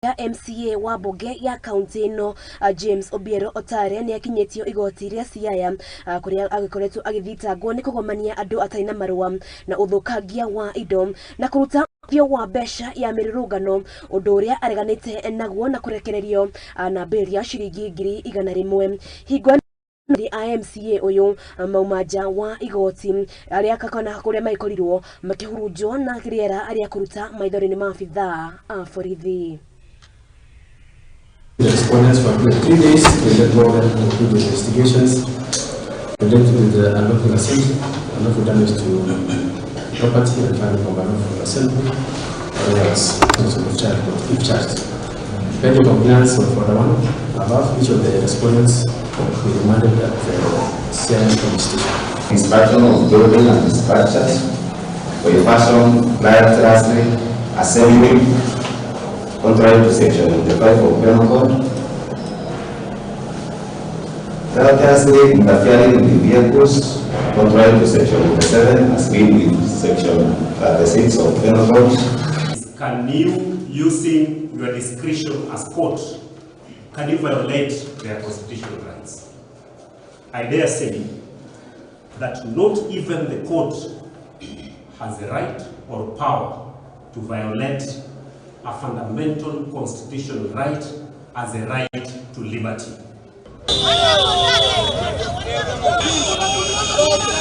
ya MCA wa mbunge ya kaunty ino James Obiero otare niakinyitio igoti ria Siaya kuria agikoretwo agithitagwo ni kugomania andu atari na marua na uthukagia wa indo na kuruta uteithio wa mbesa ya mirurungano undu uria areganite naguo na kurekererio na mbiri ya ciringi 100,000 hingo MCA uyu maumaja wa igoti aria kakona kuria maikorirwo makihurunjwo na riera aria kuruta maithori ni maabitha a borithi. The respondents for 3 days to let more than conclude the investigations related to the unlawful assembly, unlawful damage to property and filing of unlawful assembly, as also of child if charged. Pending compliance of order 1 above, each of the respondents will be remanded at the Siaya police station. Inspection of building and structures for a fashion, prior translate, assembly, contrary to section 5 of Penal Code. Carelessly interfering with the vehicles, contrary to section 7, as being with section 36 of Penal Code. Can you, using your discretion as court, can you violate their constitutional rights? I dare say that not even the court has the right or power to violate a fundamental constitutional right as a right to liberty.